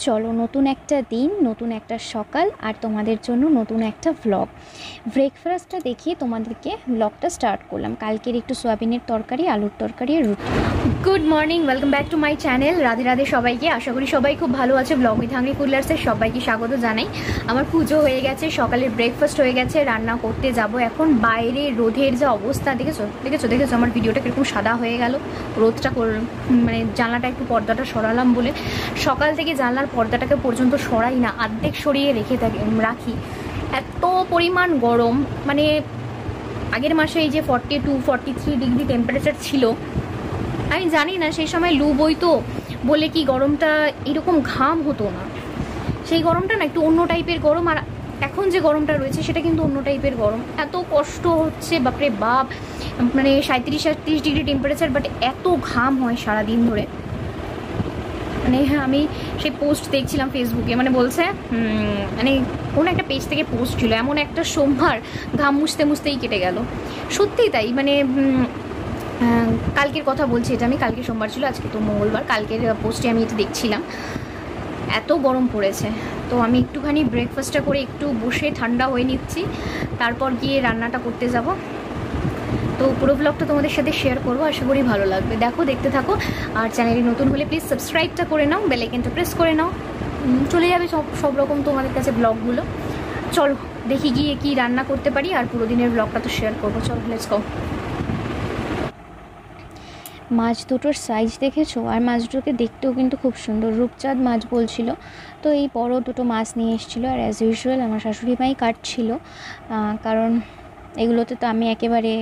চলো নতুন একটা দিন, নতুন একটা সকাল আর তোমাদের জন্য নতুন একটা ভ্লগ। ব্রেকফাস্টটা দেখিয়ে তোমাদেরকে ভ্লগটা স্টার্ট করলাম। কালকের একটু সোয়াবিনের তরকারি, আলুর তরকারি আর রুটি। Good morning, welcome back to my channel. Radhe Radhe সবাইকে। আশা করি সবাই খুব ভালো আছে। ব্লগ উইথ হাংরি কুলার্সের সবাইকে স্বাগত জানাই। আমার পুজো হয়ে গেছে, সকালের ব্রেকফাস্ট হয়ে গেছে, রান্না করতে যাব এখন। বাইরে রোদের যা অবস্থা দেখেছো দেখেছো দেখেছো আমার ভিডিওটা কীরকম সাদা হয়ে গেল। রোদটা মানে জানলাটা একটু পর্দাটা সরালাম বলে সকাল থেকে জানলার পর্দাটাকে পর্যন্ত সরাই না, অর্ধেক সরিয়ে রাখি। এত পরিমাণ গরম, মানে আগের মাসে এই যে 42-43 ডিগ্রি টেম্পারেচার ছিল। আমি জানি না সেই সময় লু বইতো বলে কি গরমটা এরকম ঘাম হতো না। সেই গরমটা না একটু অন্য টাইপের গরম, আর এখন যে গরমটা রয়েছে সেটা কিন্তু অন্য টাইপের গরম। এত কষ্ট হচ্ছে বাপরে বাপ, মানে 37-38 ডিগ্রি টেম্পারেচার, বাট এত ঘাম হয় সারাদিন ধরে। মানে আমি সেই পোস্ট দেখছিলাম ফেসবুকে, মানে বলছে মানে কোনো একটা পেজ থেকে পোস্ট ছিল, এমন একটা সোমবার ঘাম মুছতে মুছতেই কেটে গেল। সত্যিই তাই, মানে কালকের কথা বলছি এটা আমি, কালকে সোমবার ছিল, আজকে তো মঙ্গলবার। কালকের পোস্টে আমি এটা দেখছিলাম, এত গরম পড়েছে। তো আমি একটুখানি ব্রেকফাস্টটা করে একটু বসে ঠান্ডা হয়ে নিচ্ছি, তারপর গিয়ে রান্নাটা করতে যাব। তো পুরো ব্লগটা তোমাদের সাথে শেয়ার করবো, আশা করি ভালো লাগবে। দেখতে থাকো। আর চ্যানেলে নতুন হলে প্লিজ সাবস্ক্রাইবটা করে নাও, বেল আইকনটা প্রেস করে নাও, চলে যাবে সব রকম তোমাদের কাছে ব্লগগুলো। চলো দেখি গিয়ে কি রান্না করতে পারি, আর পুরো দিনের ব্লগটা তো শেয়ার করবো। চলো লেটস গো। মাছ দুটোর সাইজ দেখেছো? আর মাছ দুটোকে দেখতেও কিন্তু খুব সুন্দর, রূপচাঁদ মাছ বলছিল। তো এই বড় দুটো মাছ নিয়ে এসেছিলো, আর অ্যাজ ইউজুয়াল আমার শাশুড়ি মাই কাটছিল, কারণ এগুলোতে তো আমি একেবারে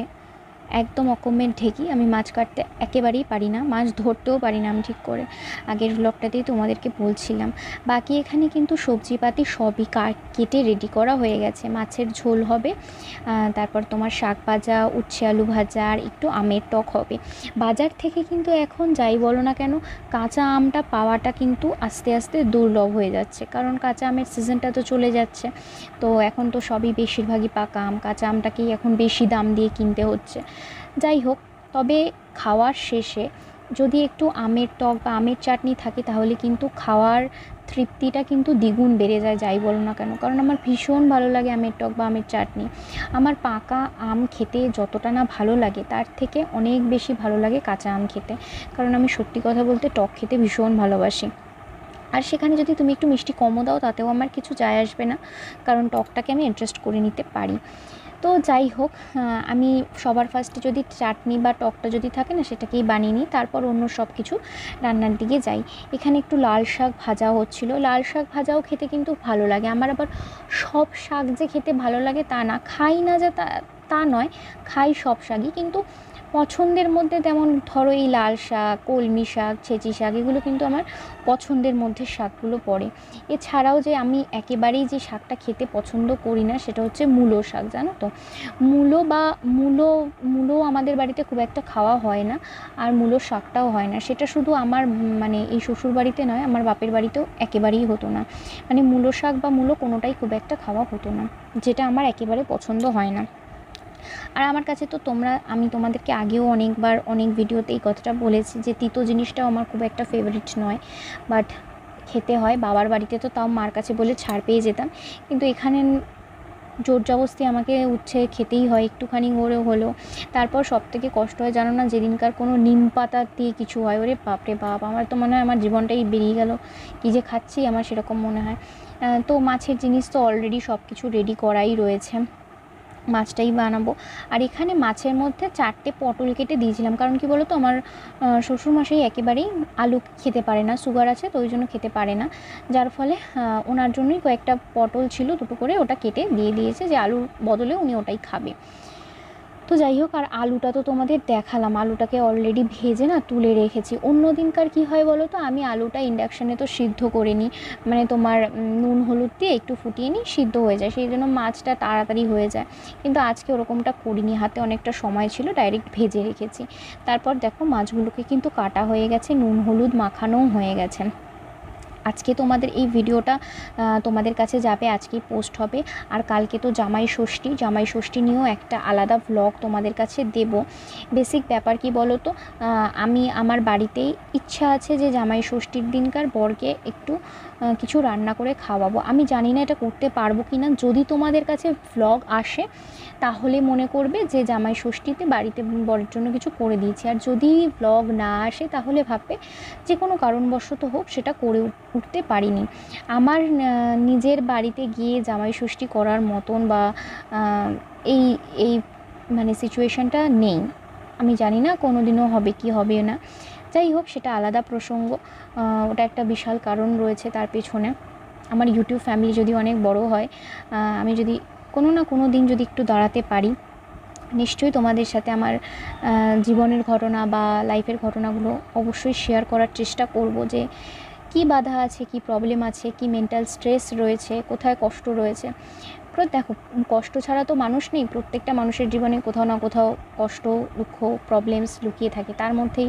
একদম অকমের ঢেকি। আমি মাছ কাটতে একেবারেই পারি না, মাছ ধরতেও পারি না আমি ঠিক করে। আগের ব্লগটাতেই তোমাদেরকে বলছিলাম। বাকি এখানে কিন্তু সবজিপাতি সবই কেটে রেডি করা হয়ে গেছে। মাছের ঝোল হবে, তারপর তোমার শাক ভাজা, উচ্ছে আলু ভাজা, আর একটু আমের টক হবে। বাজার থেকে কিন্তু এখন যাই বলো না কেন, কাঁচা আমটা পাওয়াটা কিন্তু আস্তে আস্তে দুর্লভ হয়ে যাচ্ছে, কারণ কাঁচা আমের সিজনটা তো চলে যাচ্ছে। তো এখন তো সবই বেশিরভাগই পাকা আম, কাঁচা আমটাকেই এখন বেশি দাম দিয়ে কিনতে হচ্ছে। যাই হোক, তবে খাওয়ার শেষে যদি একটু আমের টক বা আমের চাটনি থাকে তাহলে কিন্তু খাওয়ার তৃপ্তিটা কিন্তু দ্বিগুণ বেড়ে যায়, যাই বলো না কেন। কারণ আমার ভীষণ ভালো লাগে আমের টক বা আমের চাটনি। আমার পাকা আম খেতে যতটা না ভালো লাগে, তার থেকে অনেক বেশি ভালো লাগে কাঁচা আম খেতে, কারণ আমি সত্যি কথা বলতে টক খেতে ভীষণ ভালোবাসি। আর সেখানে যদি তুমি একটু মিষ্টি কমও দাও তাতেও আমার কিছু যায় আসবে না, কারণ টকটাকে আমি অ্যাডজাস্ট করে নিতে পারি। তো যাই হোক, আমি সবার ফার্স্টে যদি চাটনি বা টকটা যদি থাকে না, সেটাকেই বানিয়ে নিই, তারপর অন্য সব কিছু রান্নার দিকে যাই। এখানে একটু লাল শাক ভাজা হচ্ছিলো। লাল শাক ভাজাও খেতে কিন্তু ভালো লাগে আমার। আবার সব শাক যে খেতে ভালো লাগে তা না, খাই না যে তা নয়, খাই সব শাকই, কিন্তু পছন্দের মধ্যে তেমন ধরো এই লাল শাক, কলমি শাক, ছেঁচি শাক, এগুলো কিন্তু আমার পছন্দের মধ্যে শাকগুলো পড়ে। এছাড়াও যে আমি একেবারেই যে শাকটা খেতে পছন্দ করি না সেটা হচ্ছে মূলো শাক, জানো তো। মূলো আমাদের বাড়িতে খুব একটা খাওয়া হয় না, আর মূলো শাকটাও হয় না। সেটা শুধু আমার মানে এই শ্বশুর বাড়িতে নয়, আমার বাপের বাড়িতেও একেবারেই হতো না। মানে মূলো শাক বা মূলো কোনোটাই খুব একটা খাওয়া হতো না, যেটা আমার একেবারে পছন্দ হয় না। আর আমার কাছে তো আমি তোমাদেরকে আগেও অনেকবার অনেক ভিডিওতে এই কথাটা বলেছি যে তিতো জিনিসটাও আমার খুব একটা ফেভারিট নয়, বাট খেতে হয়। বাবার বাড়িতে তো তাও মার কাছে বলে ছাড় পেয়ে যেতাম, কিন্তু এখানে জোর জবরদস্তি আমাকে উচ্ছে খেতেই হয়, একটুখানি হলো। তারপর সবথেকে কষ্ট হয় জানো না, যেদিনকার কোনো নিম পাতা দিয়ে কিছু হয়, ওরে বাপরে বাপ, আমার তো মনে হয় আমার জীবনটাই বেরিয়ে গেল, কী যে খাচ্ছি আমার সেরকম মনে হয়। তো মাছের জিনিস তো অলরেডি সব কিছু রেডি করাই রয়েছে, মাছটাই বানাবো। আর এখানে মাছের মধ্যে 4টে পটল কেটে দিয়েছিলাম, কারণ কি বলো তো, আমার শ্বশুরমশাই একেবারেই আলু খেতে পারে না, সুগার আছে, তো ওই জন্য খেতে পারে না। যার ফলে ওনার জন্যই কয়েকটা পটল ছিল, দুটো করে, ওটা কেটে দিয়ে দিয়েছে যে আলুর বদলে উনি ওটাই খাবে। তো যাই হোক, আর আলুটা তো তোমাদের দেখালাম, আলুটাকে অলরেডি ভেজে না তুলে রেখেছি। অন্য দিনকার কী হয় বলো তো, আমি আলুটা ইন্ডাকশানে তো সিদ্ধ করে নিই, মানে তোমার নুন হলুদ দিয়ে একটু ফুটিয়ে নিই, সিদ্ধ হয়ে যায়, সেই জন্য মাছটা তাড়াতাড়ি হয়ে যায়। কিন্তু আজকে ওরকমটা করিনি, হাতে অনেকটা সময় ছিল, ডাইরেক্ট ভেজে রেখেছি। তারপর দেখো মাছগুলোকে কিন্তু কাটা হয়ে গেছে, নুন হলুদ মাখানোও হয়ে গেছে। আজকে তোমাদের এই ভিডিওটা তোমাদের কাছে যাবে, আজকেই পোস্ট হবে। আর কালকে তো জামাই ষষ্ঠী নিয়েও একটা আলাদা ভ্লগ তোমাদের কাছে দেব। বেসিক ব্যাপার কি বলো তো, আমি আমার বাড়িতেই ইচ্ছা আছে যে জামাই ষষ্ঠীর দিনকার বরকে একটু কিছু রান্না করে খাওয়াবো। আমি জানি না এটা করতে পারবো কি না। যদি তোমাদের কাছে ভ্লগ আসে তাহলে মনে করবে যে জামাই ষষ্ঠীতে বাড়িতে বরের জন্য কিছু করে দিয়েছি, আর যদি ভ্লগ না আসে তাহলে ভাববে যে কোনো কারণবশত হোক সেটা করে উঠতে পারিনি। আমার নিজের বাড়িতে গিয়ে জামাই ষষ্ঠী করার মতন বা এই এই মানে সিচুয়েশানটা নেই। আমি জানি না কোনো দিনও হবে কি হবে না, যাই হোক সেটা আলাদা প্রসঙ্গ। ওটা একটা বিশাল কারণ রয়েছে তার পেছনে। আমার ইউটিউব ফ্যামিলি যদি অনেক বড় হয়, আমি যদি কোনো না কোনো দিন যদি একটু দাঁড়াতে পারি, নিশ্চয়ই তোমাদের সাথে আমার জীবনের ঘটনা বা লাইফের ঘটনাগুলো অবশ্যই শেয়ার করার চেষ্টা করব, যে কি বাধা আছে, কি প্রবলেম আছে, কি মেন্টাল স্ট্রেস রয়েছে, কোথায় কষ্ট রয়েছে। দেখো, কষ্ট ছাড়া তো মানুষ নেই। প্রত্যেকটা মানুষের জীবনে কোথাও না কোথাও কষ্ট, দুঃখ, প্রবলেমস লুকিয়ে থাকে। তার মধ্যেই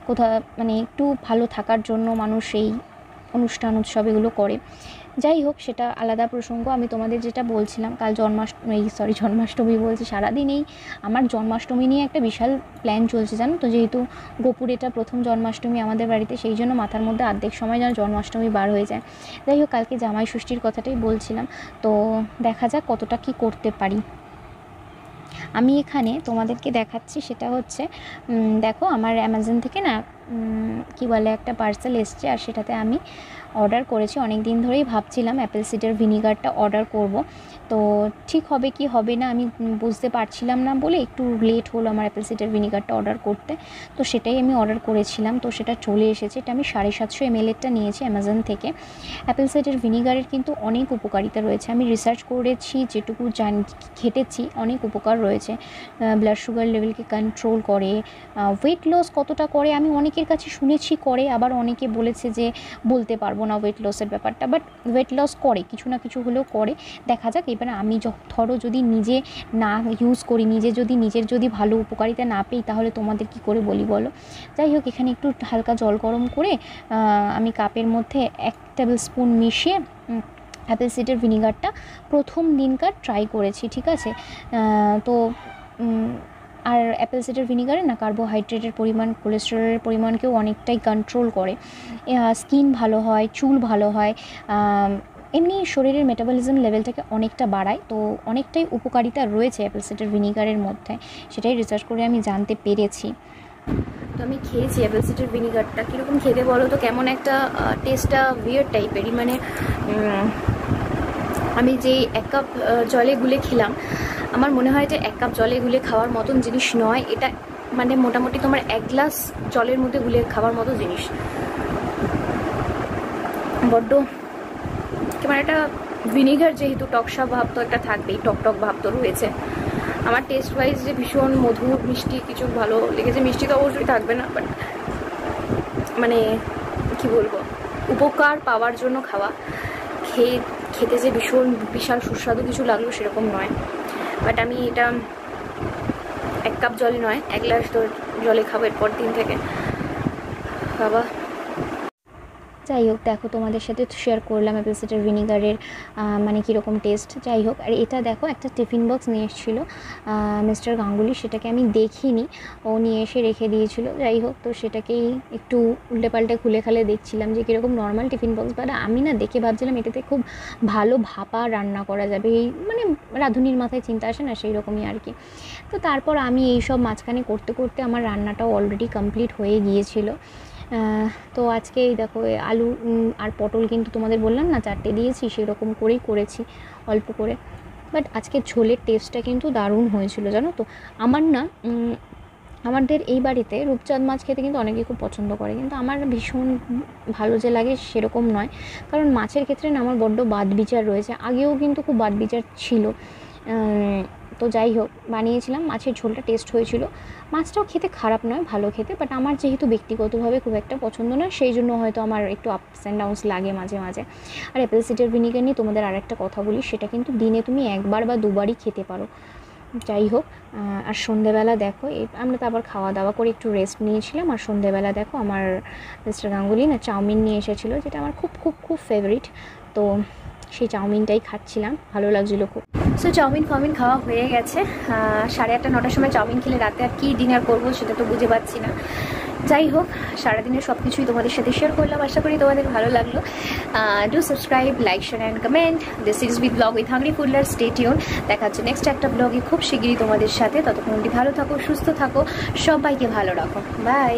কোথাও মানে একটু ভালো থাকার জন্য মানুষ এই অনুষ্ঠান উৎসব এগুলো করে। যাই হোক সেটা আলাদা প্রসঙ্গ। আমি তোমাদের যেটা বলছিলাম, কাল জন্মাষ্টমী বলছি, সারাদিনেই আমার জন্মাষ্টমী নিয়ে একটা বিশাল প্ল্যান চলছে জানো তো। যেহেতু গোপুর এটা প্রথম জন্মাষ্টমী আমাদের বাড়িতে, সেই জন্য মাথার মধ্যে অর্ধেক সময় যেন জন্মাষ্টমী বার হয়ে যায়। যাই হোক, কালকে জামাই ষষ্ঠীর কথাটাই বলছিলাম, তো দেখা যাক কতটা কি করতে পারি। আমি এখানে তোমাদেরকে দেখাচ্ছি, সেটা হচ্ছে দেখো আমার অ্যামাজন থেকে না কি বলে একটা পার্সেল এসছে, আর সেটাতে আমি অর্ডার করেছি। অনেক দিন ধরেই ভাবছিলাম অ্যাপেল সিডার ভিনিগারটা অর্ডার করব, তো ঠিক হবে কি হবে না আমি বুঝতে পারছিলাম না বলে একটু লেট হলো আমার অ্যাপেল সিডার ভিনিগারটা অর্ডার করতে। তো সেটাই আমি অর্ডার করেছিলাম, তো সেটা চলে এসেছে। এটা আমি 750 ml নিয়েছি অ্যামাজন থেকে। অ্যাপেল সিডার ভিনিগারের কিন্তু অনেক উপকারিতা রয়েছে, আমি রিসার্চ করেছি, যেটুকু ঘেটেছি অনেক উপকার রয়েছে। ব্লাড সুগার লেভেলকে কন্ট্রোল করে, ওয়েট লস কতটা করে আমি অনেকের কাছে শুনেছি করে, আবার অনেকে বলেছে যে বলতে পারবো না ওয়েট লসের ব্যাপারটা, বাট ওয়েট লস করে, কিছু না কিছু হলেও করে। দেখা যাক এবারে আমি ধরো যদি নিজে না ইউজ করি, নিজের যদি ভালো উপকারিতা না পেই, তাহলে তোমাদের কি করে বলি বলো। যাই হোক, এখানে একটু হালকা জল গরম করে আমি কাপের মধ্যে 1 টেবিল স্পুন মিশিয়ে অ্যাপেল সিডার ভিনিগারটা প্রথম দিনকার ট্রাই করেছি, ঠিক আছে। তো আর অ্যাপেল সিডার ভিনিগারে না কার্বোহাইড্রেটের পরিমাণ, কোলেস্টেরলের পরিমাণকেও অনেকটাই কন্ট্রোল করে। স্কিন ভালো হয়, চুল ভালো হয়, এমনি শরীরের মেটাবলিজম লেভেলটাকে অনেকটা বাড়ায়। তো অনেকটাই উপকারিতা রয়েছে অ্যাপেল সিডার ভিনিগারের মধ্যে, সেটাই রিসার্চ করে আমি জানতে পেরেছি। তো আমি খেয়েছি অ্যাপেল সিডার ভিনিগারটা। কীরকম খেতে বলো তো, কেমন একটা টেস্টটা উইয়ার্ড টাইপেরই, মানে আমি যে 1 কাপ জলে গুলে খেলাম, আমার মনে হয় যে 1 কাপ জলে গুলে খাওয়ার মতন জিনিস নয় এটা, মানে মোটামুটি তোমার 1 গ্লাস জলের মধ্যে গুলে খাওয়ার মতো জিনিস। বড্ড কেমন একটা ভিনিগার, যেহেতু টকসা ভাব তো একটা থাকবেই, টক ভাব তো রয়েছে। আমার টেস্ট ওয়াইজ যে ভীষণ মধুর মিষ্টি কিছু ভালো লেগেছে, মিষ্টি তো অবশ্যই থাকবে না, বাট মানে কি বলবো, উপকার পাওয়ার জন্য খাওয়া, খেতে যে বিশাল সুস্বাদু কিছু লাগলো সেরকম নয়। বাট আমি এটা 1 কাপ জলে নয় 1 গ্লাস জলে খাবো এরপর দিন থেকে বাবা। যাই হোক, দেখো তোমাদের সাথে শেয়ার করলাম অ্যাপেল সিডার ভিনিগারের মানে কীরকম টেস্ট। যাই হোক, আর এটা দেখো একটা টিফিন বক্স নিয়ে এসেছিলো মিস্টার গাঙ্গুলি, সেটাকে আমি দেখিনি, ও নিয়ে এসে রেখে দিয়েছিল। যাই হোক, তো সেটাকেই একটু উল্টে পাল্টে খুলে খালে দেখছিলাম যে কীরকম নর্মাল টিফিন বক্স, বাট আমি না দেখে ভাবছিলাম এটাতে খুব ভালো ভাপা রান্না করা যাবে, এই মানে রাঁধুনির মাথায় চিন্তা আসে না, সেই রকমই আর কি। তো তারপর আমি এইসব মাঝখানে করতে করতে আমার রান্নাটাও অলরেডি কমপ্লিট হয়ে গিয়েছিল। তো আজকে এই দেখো আলু আর পটল কিন্তু তোমাদের বললাম না 4টে দিয়েছি, সেরকম করেই করেছি অল্প করে। বাট আজকে ঝোলের টেস্টটা কিন্তু দারুণ হয়েছিল জানো তো। আমার না আমাদের এই বাড়িতে রূপচাঁদ মাছ খেতে কিন্তু অনেকেই খুব পছন্দ করে, কিন্তু আমার ভীষণ ভালো যে লাগে সেরকম নয়। কারণ মাছের ক্ষেত্রে না আমার বড্ড বাদবিচার রয়েছে, আগেও কিন্তু খুব বাদবিচার ছিল। তো যাই হোক, বানিয়েছিলাম, মাছের ঝোলটা টেস্ট হয়েছিল, মাছটাও খেতে খারাপ নয়, ভালো খেতে। বাট আমার যেহেতু ব্যক্তিগতভাবে খুব একটা পছন্দ নয়, সেই জন্য হয়তো আমার একটু আপস অ্যান্ড ডাউনস লাগে মাঝে মাঝে। আর অ্যাপেল সিডার ভিনিগার নিয়ে তোমাদের আর একটা কথা বলি, সেটা কিন্তু দিনে তুমি 1বার বা 2বারই খেতে পারো, যাই হোক, আর সন্ধেবেলা দেখো আমরা তো আবার খাওয়া দাওয়া করে একটু রেস্ট নিয়েছিলাম, আর সন্ধেবেলা দেখো আমার মিস্টার গাঙ্গুলি না চাউমিন নিয়ে এসেছিলো, যেটা আমার খুব খুব খুব ফেভারিট। তো সেই চাউমিনটাই খাচ্ছিলাম, ভালো লাগছিলো খুব। সো চাউমিন খাওয়া হয়ে গেছে। 8:30 9টার সময় চাউমিন খেলে রাতে আর কি ডিনার করবো সেটা তো বুঝে পাচ্ছি না। যাই হোক, সারাদিনের সব কিছুই তোমাদের সাথে শেয়ার করলাম, আশা করি তোমাদের ভালো লাগলো। Do subscribe, like, share and comment. This is with blog with hungry Foodler. Stay tune. দেখা হচ্ছে নেক্সট একটা ব্লগে খুব শিগগিরই তোমাদের সাথে। ততক্ষণ ভালো থাকো, সুস্থ থাকো, সবাইকে ভালো রাখো। বাই।